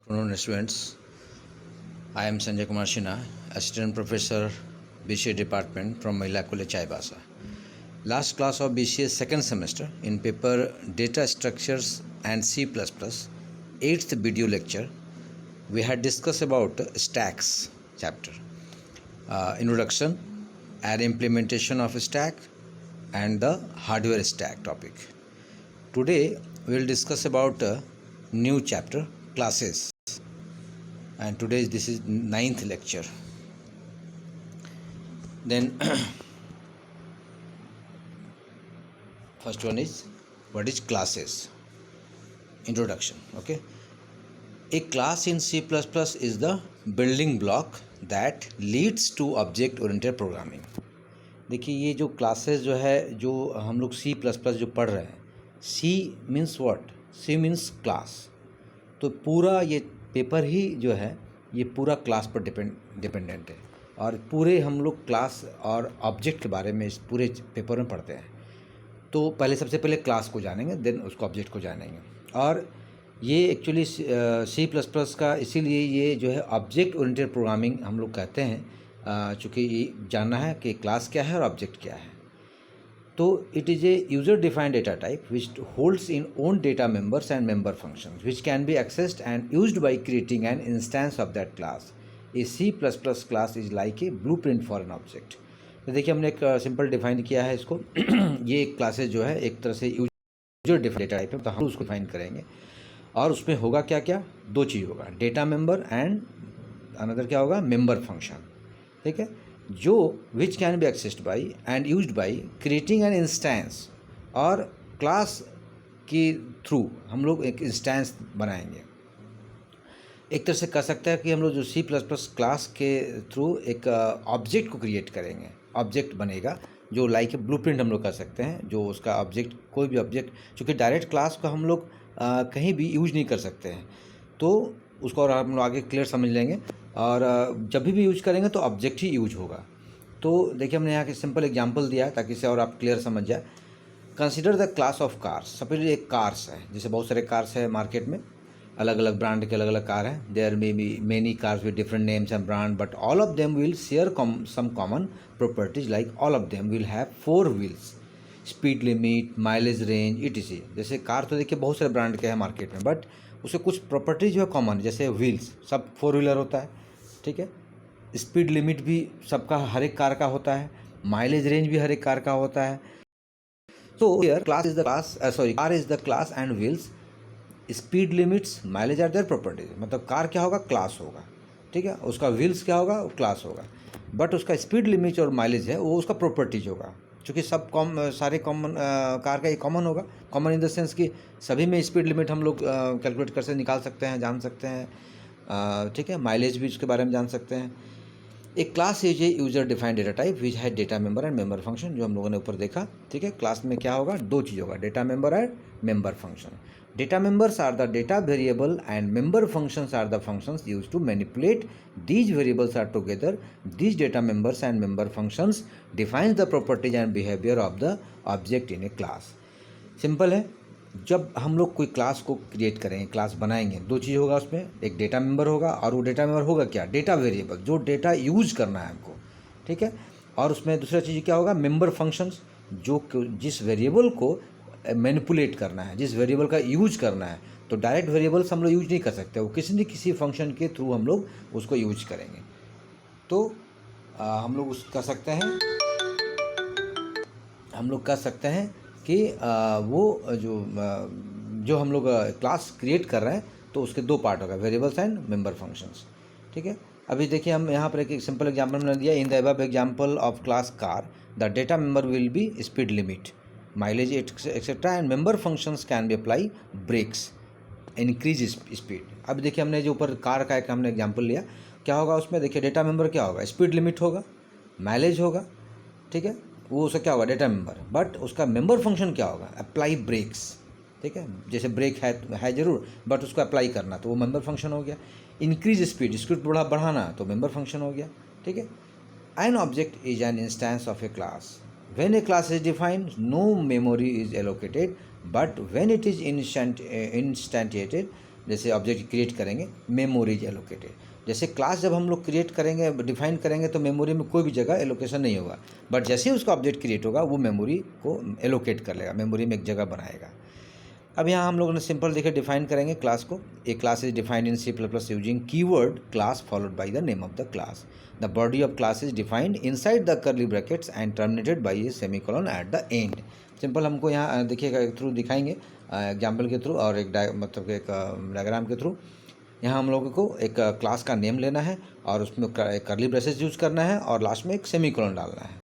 Good afternoon, students. I am Sanjay Kumar Sinha, Assistant Professor, BCA Department from Mahila College, Chaibasa. Last class of BCA second semester in paper Data Structures and C++, 8th video lecture, we had discussed about stacks chapter, introduction and implementation of a stack and the hardware stack topic. Today we will discuss about a new chapter, classes, and today this is 9th lecture. Then first one is what is classes. Introduction. Okay, a class in C++ is the building block that leads to object oriented programming. देखिए ये जो classes जो है जो हम लोग C++ जो पढ़ रहे हैं, C means what, C means class. तो पूरा ये पेपर ही जो है ये पूरा क्लास पर डिपेंडेंट है और पूरे हम लोग क्लास और ऑब्जेक्ट के बारे में इस पूरे पेपर में पढ़ते हैं. तो पहले सबसे पहले क्लास को जानेंगे, देन उसको ऑब्जेक्ट को जानेंगे. और ये एक्चुअली C++ का इसीलिए ये जो है ऑब्जेक्ट ओरिएंटेड प्रोग्रामिंग हम लोग कहते हैं, चूँकि ये जानना है कि क्लास क्या है और ऑब्जेक्ट क्या है. तो it is a user defined data type which holds in own data members and member functions which can be accessed and used by creating an instance of that class. A C++ class is like a blueprint for an object. तो देखिए हमने एक simple define किया है इसको. ये classes जो है एक तरह से यूजर डिफाइंड डेटा टाइप है, तो हम उसको डिफाइन करेंगे. और उसमें होगा क्या क्या, दो चीज़ होगा, डेटा मेंबर एंड अनदर क्या होगा, मेंबर फंक्शन. ठीक है, जो which can be accessed by and used by creating an instance. और क्लास के थ्रू हम लोग एक इंस्टेंस बनाएंगे. एक तरह से कह सकते हैं कि हम लोग जो C++ क्लास के थ्रू एक ऑब्जेक्ट को क्रिएट करेंगे. ऑब्जेक्ट बनेगा जो लाइक ए ब्लूप्रिंट हम लोग कर सकते हैं, जो उसका ऑब्जेक्ट कोई भी ऑब्जेक्ट, चूँकि डायरेक्ट क्लास को हम लोग कहीं भी यूज नहीं कर सकते हैं, तो उसको और हम लोग आगे क्लियर समझ लेंगे. और जब भी यूज करेंगे तो ऑब्जेक्ट ही यूज होगा. तो देखिए हमने यहाँ के सिंपल एग्जांपल दिया है ताकि इससे और आप क्लियर समझ जाए. Consider the class of cars. Suppose एक कार्स है, जैसे बहुत सारे कार्स है मार्केट में, अलग अलग ब्रांड के अलग अलग कार हैं. There may be many cars with different names and brand, but all of them will share some common properties. Like all of them will have 4 wheels, speed limit, mileage range, etc. जैसे car तो देखिए बहुत सारे brand के हैं market में, but उसके कुछ प्रॉपर्टीज जो है कॉमन, जैसे व्हील्स सब 4 व्हीलर होता है. ठीक है, स्पीड लिमिट भी सबका हर एक कार का होता है, माइलेज रेंज भी हर एक कार का होता है. तो here class is the class, sorry, car is the class and wheels, speed limits, mileage are their properties. मतलब कार क्या होगा, क्लास होगा. ठीक है, उसका व्हील्स क्या होगा, वो क्लास होगा. बट उसका स्पीड लिमिट और माइलेज है वो उसका प्रॉपर्टीज होगा, क्योंकि सब सारे कॉमन कार का ये कॉमन होगा. कॉमन इन द सेंस कि सभी में स्पीड लिमिट हम लोग कैलकुलेट कर सकते, निकाल सकते हैं, जान सकते हैं. ठीक है, माइलेज भी उसके बारे में जान सकते हैं. एक class is a user defined data type which है data member and member function, जो हम लोगों ने ऊपर देखा. ठीक है, क्लास में क्या होगा, दो चीज़ होगा, data member and member function. Data members are the data variable and member functions are the functions used to manipulate these variables are together. These data members and member functions defines the properties and behavior of the object in a class. Simple है, जब हम लोग कोई class को create करेंगे, class बनाएंगे, दो चीज़ होगा उसमें, एक डेटा मेंबर होगा और वो डेटा मेंबर होगा क्या, डेटा वेरिएबल, जो डेटा यूज करना है हमको. ठीक है, और उसमें दूसरा चीज़ क्या होगा, मेंबर फंक्शंस, जो जिस वेरिएबल को मैनिपुलेट करना है, जिस वेरिएबल का यूज करना है. तो डायरेक्ट वेरिएबल्स हम लोग यूज नहीं कर सकते, वो किसी न किसी फंक्शन के थ्रू हम लोग उसको यूज करेंगे. तो हम लोग कर सकते हैं, हम लोग कर सकते हैं कि वो जो हम लोग क्लास क्रिएट कर रहे हैं, तो उसके दो पार्ट होगा, वेरिएबल्स एंड मेंबर फंक्शंस. ठीक है, अभी देखिए हम यहाँ पर एक सिंपल एग्जाम्पल मैंने दिया. In the above example of class car, the data member will be speed limit, mileage etcetera, and member functions can be apply brakes, increase speed. अब देखिए हमने जो ऊपर कार का एक हमने एग्जांपल लिया, क्या होगा उसमें, देखिए डेटा मेंबर क्या होगा, स्पीड लिमिट होगा, माइलेज होगा. ठीक है, वो उसका क्या होगा, डेटा मेंबर. बट उसका मेंबर फंक्शन क्या होगा, अप्लाई ब्रेक्स. ठीक है, जैसे ब्रेक है जरूर, बट उसको अप्लाई करना, तो वो मेंबर फंक्शन हो गया. इंक्रीज स्पीड, स्पीड बढ़ाना, तो मेंबर फंक्शन हो गया. ठीक है, an object is an instance of a class. When a class is defined, no memory is allocated, but when it is instantiated, जैसे ऑब्जेक्ट क्रिएट करेंगे, मेमोरी इज एलोकेटेड। जैसे class जब हम लोग क्रिएट करेंगे, डिफाइन करेंगे, तो मेमोरी में कोई भी जगह एलोकेशन नहीं होगा, बट जैसे ही उसका ऑब्जेक्ट क्रिएट होगा वो मेमोरी को एलोकेट कर लेगा, मेमोरी में एक जगह बनाएगा। अब यहाँ हम लोगों ने सिंपल देखे डिफाइन करेंगे क्लास को। A class is defined in C++ using keyword class followed by the name of the class. The body of class is defined inside the curly brackets and terminated by a semicolon at the end. Simple हमको यहाँ देखिएगा एक through दिखाएंगे example के through और एक मतलब एक डायग्राम के थ्रू। यहाँ हम लोगों को एक क्लास का नेम लेना है और उसमें कर्ली ब्रेसेस यूज़ करना है और लास्ट में एक सेमीकोलन डालना है।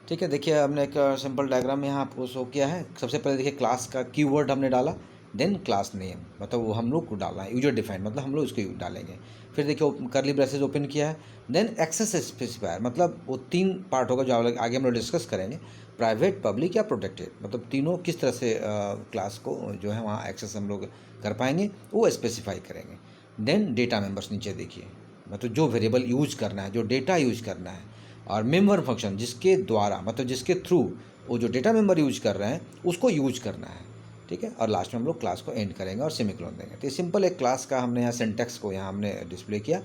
ठीक है, देखिए हमने एक सिंपल डायग्राम यहाँ आपको शो किया है। सबसे पहले देखिए क्लास का कीवर्ड हमने डाला, देन क्लास नेम, मतलब वो हम लोग को डालना है, यूजर डिफाइंड मतलब हम लोग इसको डालेंगे। फिर देखिए कर्ली ब्रेसेस ओपन किया है, देन एक्सेस स्पेसिफायर, मतलब वो 3 पार्ट होगा जो आगे हम लोग डिस्कस करेंगे, प्राइवेट, पब्लिक या प्रोटेक्टेड, मतलब तीनों किस तरह से क्लास को जो है वहाँ एक्सेस हम लोग कर पाएंगे वो स्पेसिफाई करेंगे। देन डेटा मेंबर्स नीचे देखिए, मतलब जो वेरिएबल यूज करना है, जो डेटा यूज करना है, और मेंबर फंक्शन जिसके द्वारा मतलब जिसके थ्रू वो जो डेटा मेंबर यूज कर रहे हैं उसको यूज करना है। ठीक है, और लास्ट में हम लोग क्लास को एंड करेंगे और सेमीकोलन देंगे। तो सिंपल एक क्लास का हमने यहाँ सिंटैक्स को यहाँ हमने डिस्प्ले किया।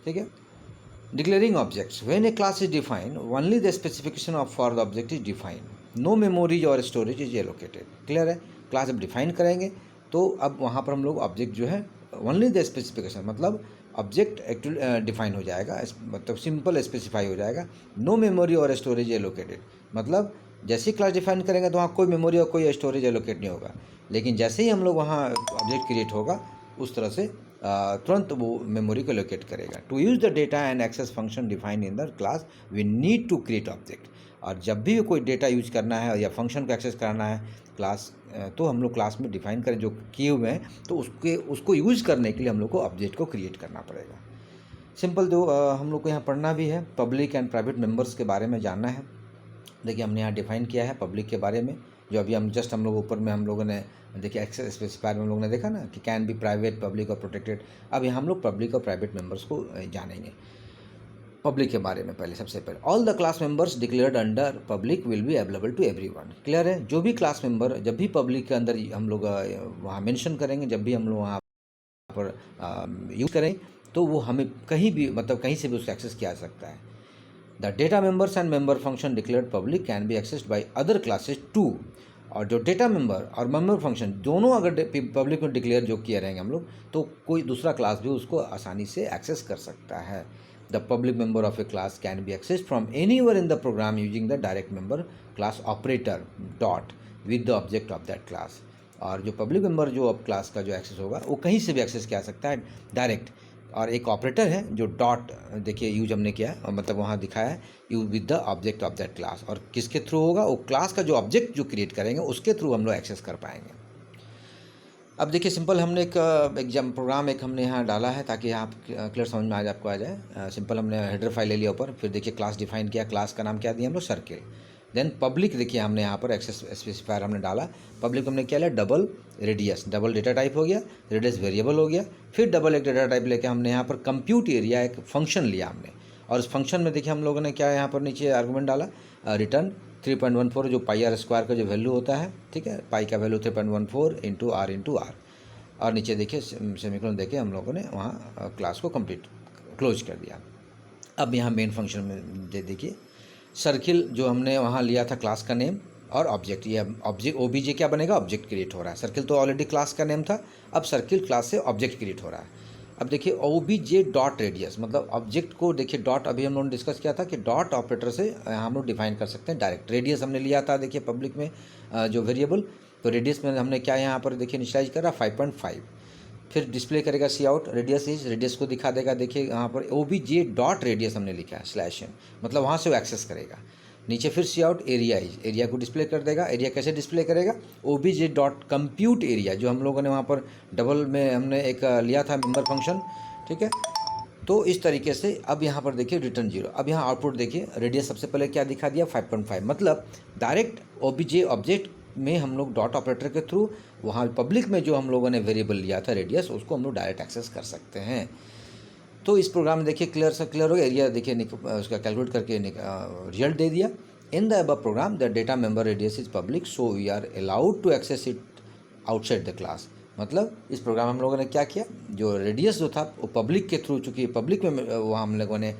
ठीक है, declaring objects, when a class is defined only the specification of for the object is defined, no memories और स्टोरेज इज एलोकेटेड। क्लियर है, क्लास जब डिफाइन करेंगे तो अब वहाँ पर हम लोग ऑब्जेक्ट जो है ओनली द स्पेसिफिकेशन, मतलब ऑब्जेक्ट एक्चुअली डिफाइन हो जाएगा, मतलब सिंपल स्पेसिफाई हो जाएगा। नो मेमोरी और स्टोरेज एलोकेटेड, मतलब जैसे ही क्लास डिफाइन करेंगे तो वहाँ कोई मेमोरी और कोई स्टोरेज एलोकेट नहीं होगा, लेकिन जैसे ही हम लोग वहाँ ऑब्जेक्ट क्रिएट होगा उस तरह से तुरंत वो मेमोरी को एलोकेट करेगा। To use the data and access function define in the class we need to create object. और जब भी कोई डेटा यूज करना है या फंक्शन को एक्सेस करना है क्लास, तो हम लोग क्लास में डिफाइन करें जो किए हुए हैं, तो उसको यूज़ करने के लिए हम लोग को ऑब्जेक्ट को क्रिएट करना पड़ेगा। सिंपल जो हम लोग को यहाँ पढ़ना भी है, पब्लिक एंड प्राइवेट मेंबर्स के बारे में जानना है। देखिए हमने यहाँ डिफाइन किया है पब्लिक के बारे में, जो अभी हम लोग ऊपर में हम लोगों ने देखिए एक्सेस स्पेसिफायर में हम लोगों ने देखा ना कि कैन बी प्राइवेट, पब्लिक और प्रोटेक्टेड। अब यहाँ हम लोग पब्लिक और प्राइवेट मेंबर्स को जानेंगे। पब्लिक के बारे में पहले सबसे पहले, all the class members declared under public will be available to everyone. Clear है, जो भी क्लास मेंबर जब भी पब्लिक के अंदर हम लोग वहाँ मेंशन करेंगे, जब भी हम लोग वहाँ पर यूज करें तो वो हमें कहीं भी मतलब कहीं से भी उसका एक्सेस किया जा सकता है। The data members and member function declared public can be accessed by other classes too. और जो डेटा मेंबर और मेंबर फंक्शन दोनों अगर पब्लिक में डिक्लेयर जो किए रहेंगे हम लोग, तो कोई दूसरा क्लास भी उसको आसानी से एक्सेस कर सकता है। The public member of a class can be accessed from anywhere in the program using the direct member class operator dot with the object of that class। और जो पब्लिक मेंबर जो अब क्लास का जो access होगा वो कहीं से भी एक्सेस किया सकता है डायरेक्ट, और एक ऑपरेटर है जो डॉट देखिए यूज हमने किया है, और मतलब वहाँ दिखाया है use with the object of that class, और किसके थ्रू होगा, वो क्लास का जो ऑब्जेक्ट जो क्रिएट करेंगे उसके थ्रू हम लोग एक्सेस कर पाएंगे। अब देखिए सिंपल हमने एक एग्जाम प्रोग्राम एक हमने यहाँ डाला है ताकि यहाँ क्लियर समझ में आपको आ जाए। सिंपल हमने हेडर फाइल ले लिया ऊपर, फिर देखिए क्लास डिफाइन किया, क्लास का नाम क्या दिया हम लोग, सर्किल। देन पब्लिक देखिए हमने यहाँ पर एक्सेस स्पेसिफायर हमने डाला, पब्लिक हमने क्या लिया, double radius, double data type हो गया, रेडियस वेरिएबल हो गया, फिर डबल एक डेटा टाइप लेके हमने यहाँ पर कंप्यूट एरिया एक फंक्शन लिया हमने, और उस फंक्शन में देखिए हम लोगों ने क्या यहाँ पर नीचे आर्गूमेंट डाला, रिटर्न 3.14 जो पाई आर स्क्वायर का जो वैल्यू होता है। ठीक है, पाई का वैल्यू 3.14 इंटू आर, और नीचे देखिए सेमीकोलन देके हम लोगों ने वहाँ क्लास को कंप्लीट क्लोज कर दिया। अब यहाँ मेन फंक्शन में देखिए सर्किल जो हमने वहाँ लिया था क्लास का नेम और ऑब्जेक्ट, ये ऑब्जेक्ट ओबीजे क्या बनेगा, ऑब्जेक्ट क्रिएट हो रहा है। सर्किल तो ऑलरेडी क्लास का नेम था, अब सर्किल क्लास से ऑब्जेक्ट क्रिएट हो रहा है। अब देखिए ओबीजे डॉट रेडियस, मतलब ऑब्जेक्ट को देखिए डॉट, अभी हम लोगों ने डिस्कस किया था कि डॉट ऑपरेटर से हम लोग डिफाइन कर सकते हैं डायरेक्ट। रेडियस हमने लिया था देखिए पब्लिक में जो वेरिएबल, तो रेडियस में हमने क्या यहाँ पर देखिए इनिशियलाइज करा 5.5, फिर डिस्प्ले करेगा सी आउट रेडियस इज, रेडियस को दिखा देगा। देखिए यहाँ पर ओबीजे डॉट रेडियस हमने लिखा है /n, मतलब वहाँ से वो एक्सेस करेगा। नीचे फिर सी आउट एरिया इज, एरिया को डिस्प्ले कर देगा। एरिया कैसे डिस्प्ले करेगा, ओबीजे डॉट कंप्यूट एरिया, जो हम लोगों ने वहाँ पर डबल में हमने एक लिया था मेंबर फंक्शन। ठीक है, तो इस तरीके से अब यहाँ पर देखिए रिटर्न 0। अब यहाँ आउटपुट देखिए रेडियस सबसे पहले क्या दिखा दिया 5.5, मतलब डायरेक्ट ओबीजे ऑब्जेक्ट में हम लोग डॉट ऑपरेटर के थ्रू वहाँ पब्लिक में जो हम लोगों ने वेरिएबल लिया था रेडियस, उसको हम लोग डायरेक्ट एक्सेस कर सकते हैं। तो इस प्रोग्राम में देखिए क्लियर हो गया। एरिया देखिए उसका कैलकुलेट करके रिजल्ट दे दिया। In the above program the data member radius is public, so we are allowed to access it outside the class. मतलब इस प्रोग्राम हम लोगों ने क्या किया, जो रेडियस जो था वो पब्लिक के थ्रू, चूँकि पब्लिक में वो हम लोगों ने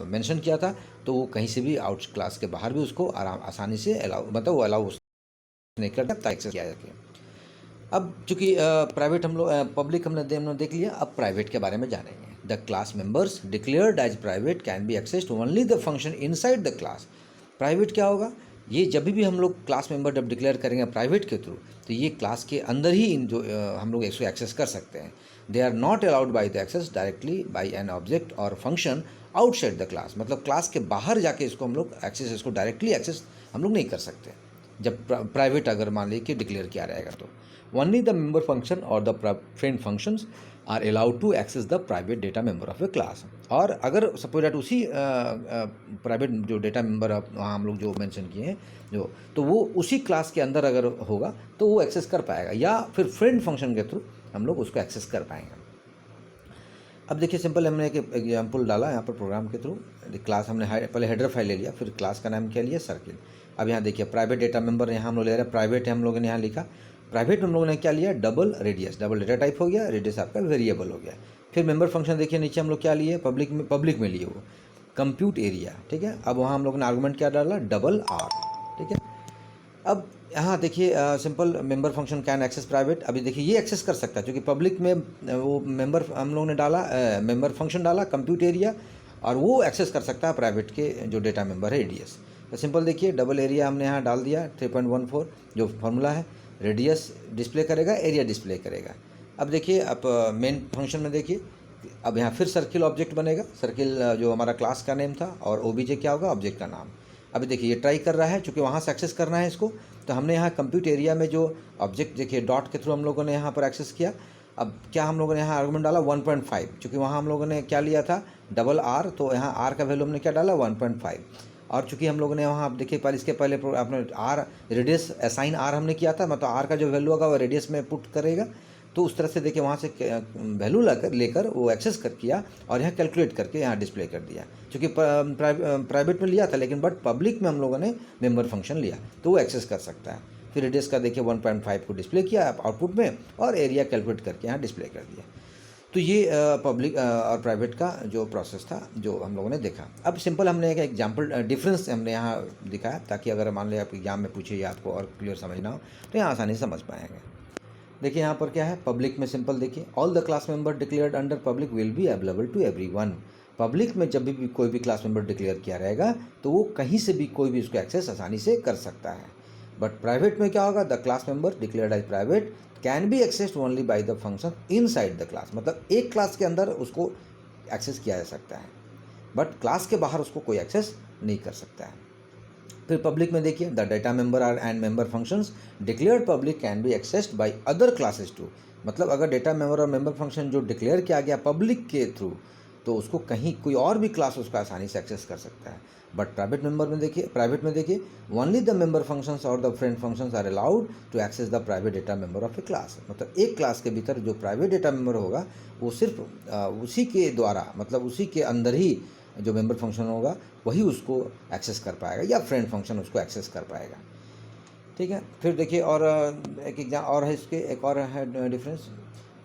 मेंशन किया था, तो वो कहीं से भी आउट क्लास के बाहर भी उसको आसानी से अलाउ, मतलब वो अलाउ नहीं करता, एक्सेस किया जाके। अब चूँकि प्राइवेट हम लोग पब्लिक हमने देख लिया, अब प्राइवेट के बारे में जानेंगे। The class members declared as private can be accessed only the function inside the class. Private क्या होगा, ये जब भी हम लोग क्लास मेंबर जब डिक्लेयर करेंगे प्राइवेट के थ्रू, तो ये क्लास के अंदर ही इन जो हम लोग इसको एक्सेस कर सकते हैं। They are not allowed by the access directly by an object और फंक्शन आउटसाइड द क्लास। मतलब क्लास के बाहर जाके इसको हम लोग एक्सेस, इसको डायरेक्टली एक्सेस हम लोग नहीं कर सकते जब प्राइवेट अगर मान लीजिए कि डिक्लेयर किया रहेगा तो। Only the member function or the friend functions are allowed to access the private data member of a class। और अगर सपोज दैट उसी प्राइवेट जो डेटा मेंबर वहाँ हम लोग जो मेंशन किए हैं जो, तो वो उसी क्लास के अंदर अगर होगा तो वो एक्सेस कर पाएगा, या फिर फ्रेंड फंक्शन के थ्रू हम लोग उसको एक्सेस कर पाएंगे। अब देखिए सिंपल, हमने एक एग्जाम्पल डाला यहाँ पर प्रोग्राम के थ्रू। क्लास हमने पहले हेडर फाइल ले लिया, फिर क्लास का नाम क्या लिया, सर्किल। अब यहाँ देखिए प्राइवेट डेटा मेंबर यहाँ हम लोग ले रहे हैं, प्राइवेट है, हम लोगों ने यहाँ लिखा प्राइवेट में हम लोगों ने क्या लिया, double radius, double data type हो गया, रेडियस आपका वेरिएबल हो गया। फिर मेंबर फंक्शन देखिए नीचे हम लोग क्या लिए, पब्लिक में लिए वो कंप्यूट एरिया, ठीक है। अब वहाँ हम लोगों ने आर्गुमेंट क्या डाला, डबल आर, ठीक है। अब यहाँ देखिए simple member function can access private. अभी देखिए ये एक्सेस कर सकता है क्योंकि पब्लिक में वो मेंबर हम लोगों ने डाला, मेंबर फंक्शन डाला कंप्यूट एरिया, और वो एक्सेस कर सकता है प्राइवेट के जो डेटा मेंबर है रेडियस। तो सिंपल देखिए डबल एरिया हमने यहाँ डाल दिया 3.14 जो फार्मूला है, रेडियस डिस्प्ले करेगा, एरिया डिस्प्ले करेगा। अब देखिए आप मेन फंक्शन में देखिए, अब यहाँ फिर सर्किल ऑब्जेक्ट बनेगा, सर्किल जो हमारा क्लास का नेम था, और ओबीजे क्या होगा, ऑब्जेक्ट का नाम। अभी देखिए ये ट्राई कर रहा है, चूँकि वहाँ से एक्सेस करना है इसको, तो हमने यहाँ कंप्यूट एरिया में जो ऑब्जेक्ट देखिए डॉट के थ्रू हम लोगों ने यहाँ पर एक्सेस किया। अब क्या हम लोगों ने यहाँ आर्गुमेंट डाला 1.5, चूँकि वहाँ हम लोगों ने क्या लिया था, डबल आर, तो यहाँ आर का वैल्यू हमने क्या डाला 1.5। और चूँकि हम लोगों ने वहाँ देखिए पहले इसके पहले आपने आर रेडियस असाइन आर हमने किया था, मतलब आर का जो वैल्यू होगा वो रेडियस में पुट करेगा। तो उस तरह से देखिए वहाँ से वैल्यू लेकर वो एक्सेस कर किया और यहाँ कैलकुलेट करके यहाँ डिस्प्ले कर दिया। क्योंकि प्राइवेट में लिया था, लेकिन बट पब्लिक में हम लोगों ने मेंबर फंक्शन लिया तो वो एक्सेस कर सकता है। फिर रेडियस का देखिए 1.5 को डिस्प्ले किया आउटपुट में, और एरिया कैलकुलेट करके यहाँ डिस्प्ले कर दिया। तो ये पब्लिक और प्राइवेट का जो प्रोसेस था जो हम लोगों ने देखा। अब सिंपल हमने एक एग्जांपल डिफरेंस हमने यहाँ दिखाया, ताकि अगर मान लिया आप एग्जाम में पूछे या आपको और क्लियर समझना हो तो यहाँ आसानी से समझ पाएंगे। देखिए यहाँ पर क्या है, पब्लिक में सिंपल देखिए all the class member declared under public will be available to everyone. Public में जब भी कोई भी क्लास मेंबर डिक्लेयर किया रहेगा तो वो कहीं से भी कोई भी उसको एक्सेस आसानी से कर सकता है। बट प्राइवेट में क्या होगा, the class member declared as private can be accessed only by the function inside the class. मतलब एक क्लास के अंदर उसको एक्सेस किया जा सकता है, बट क्लास के बाहर उसको कोई एक्सेस नहीं कर सकता है। फिर पब्लिक में देखिए the data member are and member functions declared public can be accessed by other classes too. मतलब अगर डेटा मेंबर और मेंबर फंक्शन जो डिक्लेयर किया गया पब्लिक के थ्रू, तो उसको कहीं कोई और भी क्लास उसका आसानी से एक्सेस कर सकता है। बट प्राइवेट में देखिए ओनली द मेंबर फंक्शंस और the friend functions are allowed to access the private data member of a class. मतलब एक क्लास के भीतर जो प्राइवेट डेटा मेंबर होगा वो सिर्फ उसी के द्वारा, मतलब उसी के अंदर ही जो मेंबर फंक्शन होगा वही उसको एक्सेस कर पाएगा, या फ्रेंड फंक्शन उसको एक्सेस कर पाएगा, ठीक है। फिर देखिए और एक एग्जाम और है, इसके एक और है difference,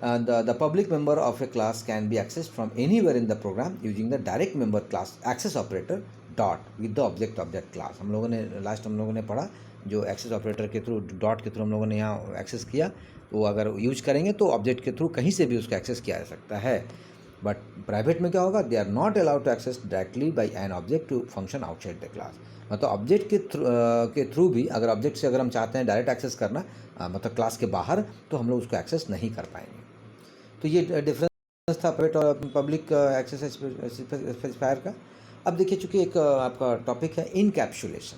the public member of a class can be access from anywhere in the program using the direct member class access operator dot with the object of that class. हम लोगों ने लास्ट हम लोगों ने पढ़ा जो एक्सेस ऑपरेटर के थ्रू, डॉट के थ्रू हम लोगों ने यहाँ एक्सेस किया, वो अगर यूज करेंगे तो ऑब्जेक्ट के थ्रू कहीं से भी उसका एक्सेस किया जा सकता है। बट प्राइवेट में क्या होगा, they are not allowed to access directly by an object to function outside the class. मतलब ऑब्जेक्ट के थ्रू भी अगर ऑब्जेक्ट से अगर हम चाहते हैं डायरेक्ट एक्सेस करना, मतलब क्लास के बाहर, तो हम लोग उसको एक्सेस नहीं कर पाएंगे। तो ये डिफरेंस था प्राइवेट और पब्लिक एक्सेस स्पेसिफायर का। अब देखिए चूँकि एक आपका टॉपिक है इनकैप्सुलेशन,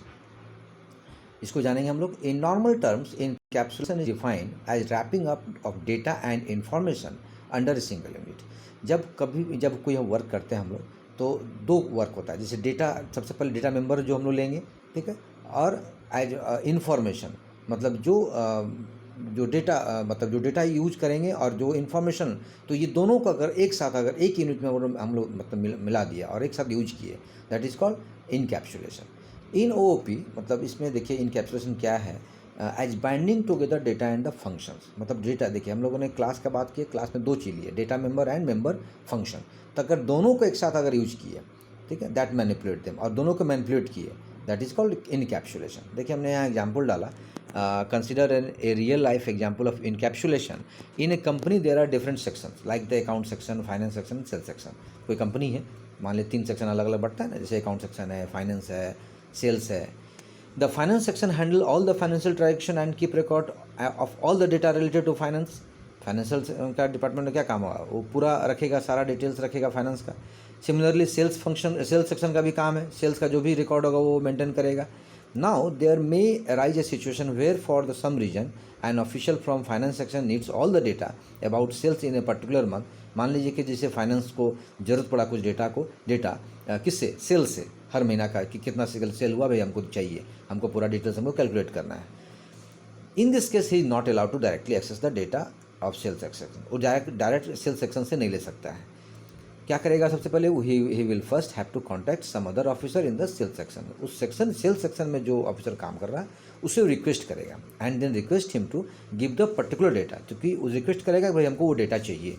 इसको जानेंगे हम लोग। In normal terms encapsulation is defined as wrapping up of data and information under a single unit. जब कोई हम वर्क करते हैं हम लोग, तो दो वर्क होता है। जैसे डेटा, सबसे पहले डेटा मेंबर जो हम लोग लेंगे, ठीक है, और एज इंफॉर्मेशन, मतलब जो डेटा मतलब जो डेटा यूज करेंगे और जो इन्फॉर्मेशन, तो ये दोनों को अगर एक साथ अगर एक यूनिट में हम लोग मतलब मिला दिया और एक साथ यूज किए, that is called encapsulation. In OOP मतलब इसमें देखिए इनकैप्सुलेशन क्या है, as binding together data and the functions. मतलब डेटा देखिए हम लोगों ने क्लास का बात की, क्लास में दो चीज़ ली है, data member and member function. तो अगर दोनों को एक साथ अगर यूज किए, ठीक है, दैट मैनिपुलेट देम, और दोनों को मैनिपुलेट किए, दैट इज कॉल्ड इनकैप्सुलेशन। देखिए हमने यहाँ एग्जाम्पल डाला, consider a real life example of encapsulation. In a company there are different sections like the account section, finance section, sales section. कोई company है, मान ली 3 सेक्शन अलग अलग बढ़ता है ना, जैसे अकाउंट सेक्शन है, फाइनेंस है, सेल्स है। The finance section handle all the financial transaction and keep record of all the data related to finance. Financial का डिपार्टमेंट में क्या काम होगा, वो पूरा रखेगा, सारा डिटेल्स रखेगा फाइनेंस का। Similarly sales function, sales section का भी काम है, सेल्स का जो भी रिकॉर्ड होगा वो मेंटेन करेगा। Now there may arise a situation where for the some reason an official from finance section needs all the data about sales in a particular month. मान लीजिए कि जैसे फाइनेंस को जरूरत पड़ा कुछ डेटा किससे, सेल से, हर महीना का कि कितना सेल हुआ भाई हमको चाहिए, हमको पूरा डिटेल्स हमको कैलकुलेट करना है। In this case he is not allowed to directly access the data of sales section. वो डायरेक्ट सेल्स सेक्शन से नहीं ले सकता है। क्या करेगा, सबसे पहले he will first have to contact some other officer in the sales section. उस सेक्शन सेल्स सेक्शन में जो ऑफिसर काम कर रहा है उसे रिक्वेस्ट करेगा, and then request him to give the particular data, क्योंकि उस रिक्वेस्ट करेगा कि भाई हमको वो डेटा चाहिए।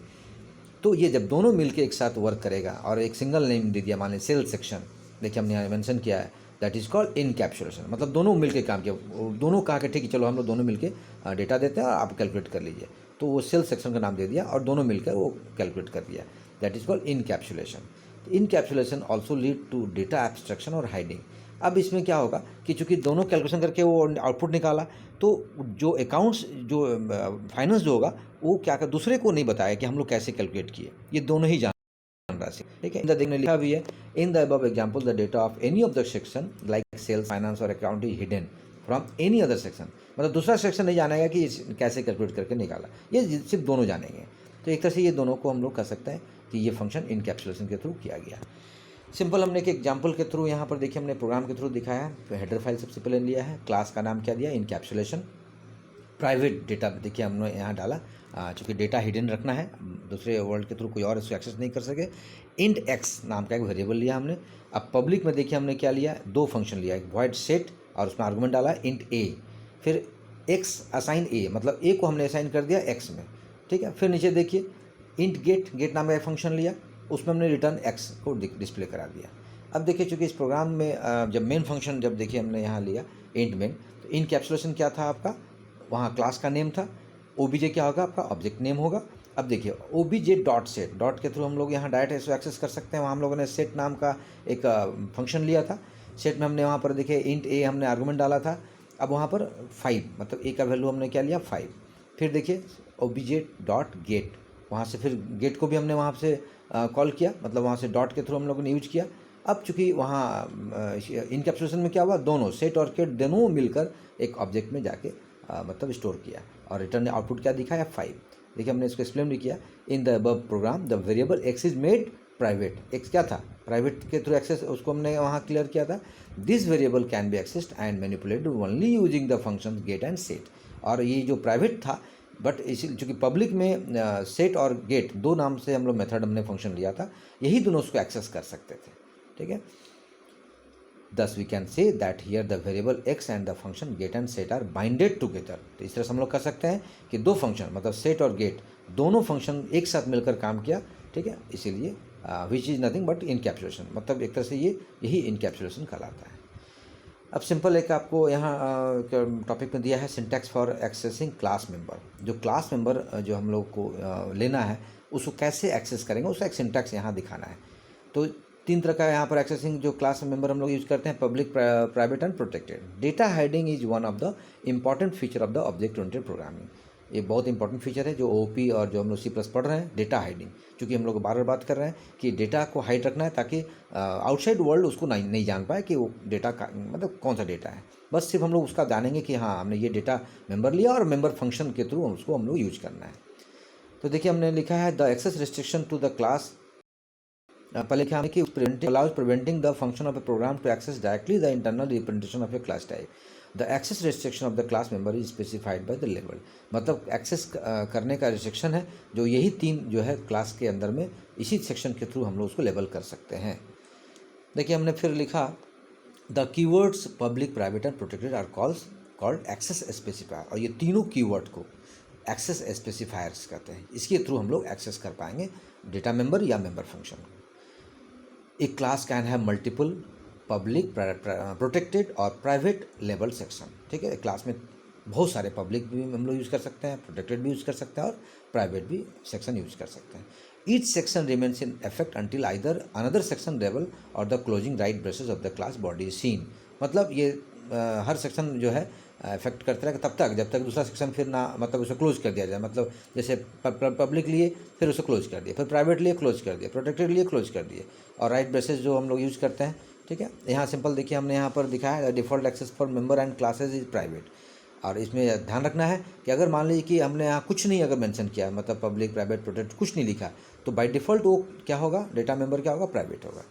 तो ये जब दोनों मिलकर एक साथ वर्क करेगा और एक सिंगल नेम दे दिया, मान लीजिए सेल्स सेक्शन, देखिए हमने यहाँ मेंशन किया है, दैट इज कॉल्ड इनकैप्सुलेशन। मतलब दोनों मिलकर काम किया, दोनों कहा कि ठीक है चलो हम लोग दोनों मिलकर डेटा देते हैं और आप कैलकुलेट कर लीजिए। तो वो सेल्स सेक्शन का नाम दे दिया और दोनों मिलकर वो कैलकुलेट कर दिया, that is called encapsulation. Encapsulation also lead to data abstraction और हाइडिंग। अब इसमें क्या होगा कि चूंकि दोनों कैलकुलेशन करके वो आउटपुट निकाला, तो जो अकाउंट्स जो फाइनेंस जो होगा वो क्या कर दूसरे को नहीं बताया कि हम लोग कैसे कैलकुलेट किए, ये दोनों ही राशि, ठीक है। इन द देखने लिखा भी है, in the above example the data of any of the section like sales, finance और account is hidden from any other section. मतलब दूसरा सेक्शन नहीं जानेगा कि कैसे कैलकुलेट करके निकाला, ये सिर्फ दोनों जानेंगे। तो एक तरह से ये दोनों को हम लोग कह सकते हैं कि ये फंक्शन इनकैप्सुलेशन के थ्रू किया गया। सिंपल हमने एक एग्जाम्पल के थ्रू यहाँ पर देखिए हमने प्रोग्राम के थ्रू दिखाया है। हेडर फाइल सबसे पहले लिया है, क्लास का नाम क्या दिया, इनकैप्सुलेशन। प्राइवेट डेटा देखिए हमने यहाँ डाला, चूँकि डेटा हिडन रखना है, दूसरे वर्ल्ड के थ्रू कोई और इसको एक्सेस नहीं कर सके। इंट एक्स नाम का एक वेरिएबल लिया हमने। अब पब्लिक में देखिए हमने क्या लिया, दो फंक्शन लिया, एक वॉइड सेट और उसमें आर्गुमेंट डाला इंट ए, फिर एक्स असाइन ए, मतलब ए को हमने असाइन कर दिया एक्स में, ठीक है। फिर नीचे देखिए इंट गेट नाम का एक फंक्शन लिया, उसमें हमने रिटर्न एक्स को डिस्प्ले करा दिया। अब देखिए चूँकि इस प्रोग्राम में जब मेन फंक्शन जब देखिए हमने यहाँ लिया इंट मेन, तो इनकैप्सुलेशन क्या था आपका, वहाँ क्लास का नेम था, ओबीजे क्या होगा आपका ऑब्जेक्ट नेम होगा। अब देखिए ओबीजे डॉट सेट, डॉट के थ्रू हम लोग यहाँ डायरेक्ट इसको एक्सेस कर सकते हैं। वहाँ हम लोगों ने सेट नाम का एक फंक्शन लिया था, सेट में हमने वहाँ पर देखिए इंट ए हमने आर्गूमेंट डाला था। अब वहाँ पर 5 मतलब ए का वैल्यू हमने क्या लिया 5। फिर देखिए ओबीजे डॉट गेट, वहाँ से फिर गेट को भी हमने वहाँ से कॉल किया, मतलब वहाँ से डॉट के थ्रू हम लोगों ने यूज किया। अब चूँकि वहाँ इनकैप्सुलेशन में क्या हुआ, दोनों सेट और गेट दोनों मिलकर एक ऑब्जेक्ट में जाके मतलब स्टोर किया और रिटर्न आउटपुट क्या दिखाया 5। देखिए हमने इसको एक्सप्लेन भी किया, in the above program the variable x is made private. X क्या था, प्राइवेट के थ्रू एक्सेस, उसको हमने वहाँ क्लियर किया था। This variable can be accessed and manipulated only using the function get and set. और ये जो प्राइवेट था, बट इसी चूँकि पब्लिक में सेट और गेट दो नाम से हम लोग मेथड हमने फंक्शन लिया था, यही दोनों उसको एक्सेस कर सकते थे, ठीक है। Thus we can say that here the variable x and the function get and set are binded together। तो इस तरह से हम लोग कर सकते हैं कि दो फंक्शन मतलब सेट और गेट दोनों फंक्शन एक साथ मिलकर काम किया, ठीक है। इसीलिए which is nothing but encapsulation, मतलब एक तरह से यही इनकैप्सुलेशन कहलाता है। अब सिंपल एक आपको यहाँ टॉपिक में दिया है syntax for accessing class member. जो क्लास मेंबर जो हम लोग को लेना है उसको कैसे एक्सेस करेंगे, उसका एक सिंटैक्स यहाँ दिखाना है। तो 3 तरह का यहाँ पर एक्सेसिंग जो क्लास मेंबर हम लोग यूज करते हैं, public, private and protected. Data hiding is one of the important feature of the object oriented programming. ये बहुत इंपॉर्टेंट फीचर है जो ओपी और जो हम लोग C+ पढ़ रहे हैं, डेटा हाइडिंग। क्योंकि हम लोग बार बार बात कर रहे हैं कि डेटा को हाइड रखना है ताकि आउटसाइड वर्ल्ड उसको नहीं जान पाए कि वो डेटा का मतलब कौन सा डेटा है। बस सिर्फ हम लोग उसका जानेंगे कि हाँ हमने ये डेटा मेंबर लिया और मेंबर फंक्शन के थ्रू उसको हम लोग यूज करना है। तो देखिए हमने लिखा है the access restriction to the class, पहले क्या है कि preventing the function of a program to access directly the internal representation of a class type। The access restriction of the class member is specified by the label। मतलब access करने का restriction है जो यही 3 जो है क्लास के अंदर में इसी सेक्शन के थ्रू हम लोग उसको लेबल कर सकते हैं। देखिए हमने फिर लिखा the keywords public, private and protected are calls called access specifier, और ये तीनों कीवर्ड को एक्सेस स्पेसिफायर्स कहते हैं। इसके थ्रू हम लोग एक्सेस कर पाएंगे डेटा मेंबर या मेंबर फंक्शन को। एक class can have multiple public, protected और प्राइवेट लेबल सेक्शन। ठीक है, क्लास में बहुत सारे पब्लिक भी हम लोग यूज़ कर सकते हैं, प्रोटेक्टेड भी यूज़ कर सकते हैं और प्राइवेट भी सेक्शन यूज़ कर सकते हैं। Each section remains in effect until either another section लेवल और the closing right braces of the class body is seen. मतलब ये हर सेक्शन जो है इफेक्ट करता रहेगा तब तक जब तक दूसरा सेक्शन फिर ना, मतलब उसे क्लोज कर दिया जाए। मतलब जैसे पब्लिक लिए फिर उसे क्लोज कर दिया, फिर प्राइवेट लिए क्लोज कर दिया, प्रोटेक्टेड लिए क्लोज कर दिए, और राइट ब्रेसेस जो हम लोग यूज़ करते हैं। ठीक है, यहाँ सिंपल देखिए हमने यहाँ पर दिखाया default access for member and classes is private. और इसमें ध्यान रखना है कि अगर मान लीजिए कि हमने यहाँ कुछ नहीं अगर मेंशन किया, मतलब पब्लिक, प्राइवेट, प्रोटेक्ट कुछ नहीं लिखा, तो बाय डिफ़ॉल्ट वो क्या होगा, डेटा मेंबर क्या होगा, प्राइवेट होगा।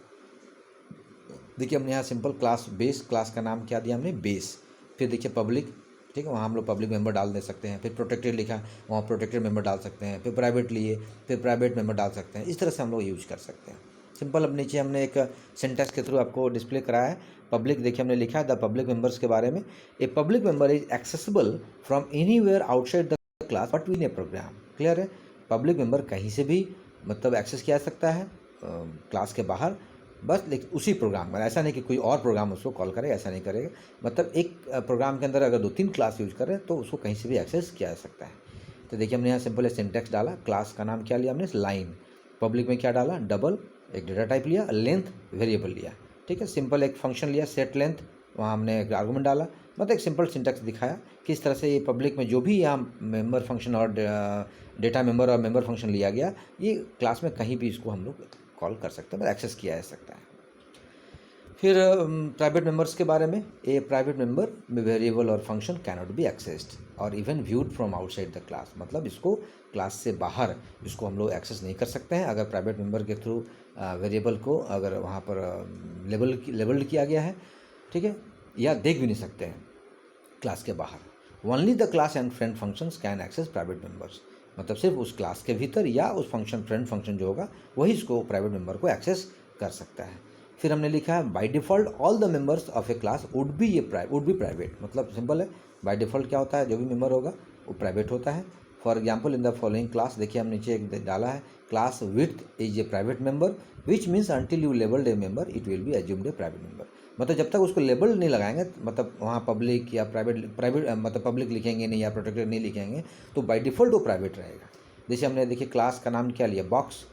देखिए हमने यहाँ सिंपल क्लास बेस, क्लास का नाम क्या दिया हमने, बेस। फिर देखिए पब्लिक, ठीक है, वहाँ हम लोग पब्लिक मेंबर डाल दे सकते हैं। फिर प्रोटेक्टेड लिखा, वहाँ प्रोटेक्टेड मेंबर डाल सकते हैं। फिर प्राइवेट लिए, फिर प्राइवेट मेंबर डाल सकते हैं। इस तरह से हम लोग यूज कर सकते हैं। सिंपल अब नीचे हमने एक सिंटैक्स के थ्रू आपको डिस्प्ले कराया है। पब्लिक देखिए हमने लिखा है द पब्लिक मेंबर्स के बारे में। A public member is accessible from anywhere outside the class but within a program. Clear है, पब्लिक मेंबर कहीं से भी मतलब एक्सेस किया जा सकता है क्लास के बाहर, बस लेकिन उसी प्रोग्राम में, ऐसा नहीं कि कोई और प्रोग्राम उसको कॉल करे, ऐसा नहीं करेगा। मतलब एक प्रोग्राम के अंदर अगर 2-3 क्लास यूज करें तो उसको कहीं से भी एक्सेस किया जा सकता है। तो देखिए हमने यहाँ सिंपल सिंटैक्स डाला, क्लास का नाम क्या लिया हमने, लाइन। पब्लिक में क्या डाला, डबल, एक डेटा टाइप लिया, लेंथ वेरिएबल लिया। ठीक है, सिंपल एक फंक्शन लिया सेट लेंथ, वहाँ हमने एक आर्गूमेंट डाला। मतलब एक सिंपल सिंटैक्स दिखाया किस तरह से ये पब्लिक में जो भी यहाँ मेंबर फंक्शन और डेटा मेंबर और मेंबर फंक्शन लिया गया, ये क्लास में कहीं भी इसको हम लोग कॉल कर सकते हैं, मतलब एक्सेस किया जा सकता है। फिर प्राइवेट मेंबर्स के बारे में, ए प्राइवेट मेंबर वेरिएबल और फंक्शन कैनॉट बी एक्सेस्ड और even viewed from outside the class. मतलब इसको क्लास से बाहर इसको हम लोग एक्सेस नहीं कर सकते हैं अगर प्राइवेट मेंबर के थ्रू वेरिएबल को अगर वहाँ पर लेबल्ड किया गया है। ठीक है, या देख भी नहीं सकते हैं क्लास के बाहर। Only the class and friend functions can access private members. मतलब सिर्फ उस क्लास के भीतर या उस फंक्शन फ्रेंड फंक्शन जो होगा वही इसको प्राइवेट मेंबर को एक्सेस कर सकता है। फिर हमने लिखा है by default all the members of a class would be private. मतलब सिंपल है, बाय डिफ़ॉल्ट क्या होता है, जो भी मेंबर होगा वो प्राइवेट होता है। For example in the following class, देखिए हम नीचे एक डाला है, class with is a private member which means until you labelled A member it will be assumed A private member. मतलब जब तक उसको लेबल नहीं लगाएंगे, मतलब वहाँ पब्लिक या प्राइवेट मतलब पब्लिक लिखेंगे नहीं या प्रोटेक्टेड नहीं लिखेंगे, तो बाय डिफ़ॉल्ट वो प्राइवेट रहेगा। जैसे हमने देखिए क्लास का नाम क्या लिया, बॉक्स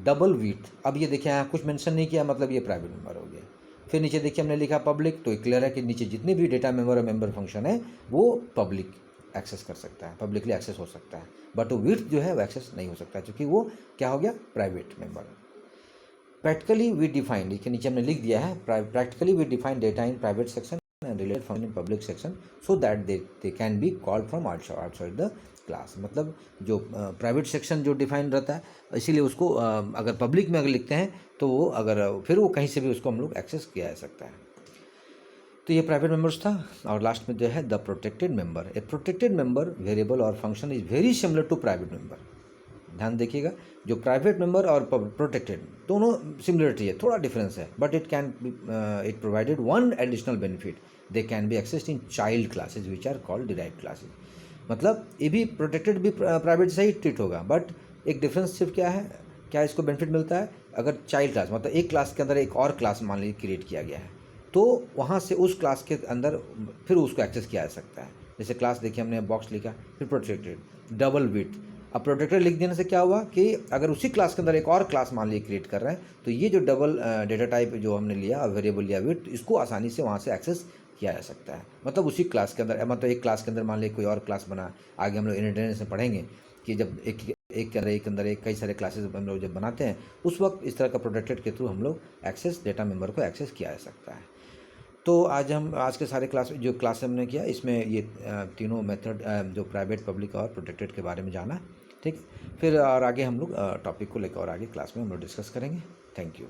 डबल विथ। अब ये देखिए यहाँ कुछ मेंशन नहीं किया, मतलब ये प्राइवेट मेंबर हो गया। फिर नीचे देखिए हमने लिखा पब्लिक, तो क्लियर है कि नीचे जितने भी डेटा मेंबर और मेंबर फंक्शन है वो पब्लिक एक्सेस कर सकता है, पब्लिकली एक्सेस हो सकता है। बट वो विथ जो है वो एक्सेस नहीं हो सकता क्योंकि वो क्या हो गया, private member. Practically we define, देखिए नीचे हमने लिख दिया है, practically we define data in private section and related function in public section so that they can be called from outside the class. मतलब जो प्राइवेट सेक्शन जो डिफाइन रहता है, इसीलिए उसको अगर पब्लिक में अगर लिखते हैं तो वो अगर फिर वो कहीं से भी उसको हम लोग एक्सेस किया जा सकता है। तो ये प्राइवेट मेंबर्स था। और लास्ट में जो है the protected member. A protected member variable और function is very similar to private member. ध्यान देखिएगा, जो प्राइवेट मेंबर और प्रोटेक्टेड दोनों सिमिलरिटी है, थोड़ा डिफरेंस है, but it provided one additional benefit, they can be accessed in child classes which are called derived classes. मतलब ये भी प्रोटेक्टेड भी प्राइवेट से ही ट्रीट होगा, बट एक डिफरेंस सिर्फ क्या है, क्या इसको बेनिफिट मिलता है, अगर चाइल्ड क्लास मतलब एक क्लास के अंदर एक और क्लास मान लीजिए क्रिएट किया गया है, तो वहाँ से उस क्लास के अंदर फिर उसको एक्सेस किया जा सकता है। जैसे क्लास देखिए हमने बॉक्स लिखा, फिर प्रोटेक्टेड डबल विथ। अब प्रोटेक्टेड लिख देने से क्या हुआ कि अगर उसी क्लास के अंदर एक और क्लास मान लीजिए क्रिएट कर रहे हैं, तो ये जो डबल डेटा टाइप जो हमने लिया वेरिएबल या विथ, इसको आसानी से वहाँ से एक्सेस किया जा सकता है। मतलब उसी क्लास के अंदर, मतलब एक क्लास के अंदर मान लीजिए कोई और क्लास बना, आगे हम लोग इनहेरिटेंस में पढ़ेंगे कि जब एक के अंदर एक कई सारे क्लासेस हम लोग जब बनाते हैं, उस वक्त इस तरह का प्रोटेक्टेड के थ्रू हम लोग एक्सेस डेटा मेंबर को एक्सेस किया जा सकता है। तो आज के सारे क्लास हमने किया, इसमें ये तीनों मेथड जो प्राइवेट, पब्लिक और प्रोटेक्टेड के बारे में जाना। ठीक, फिर और आगे हम लोग टॉपिक को लेकर और आगे क्लास में हम लोग डिस्कस करेंगे। Thank you.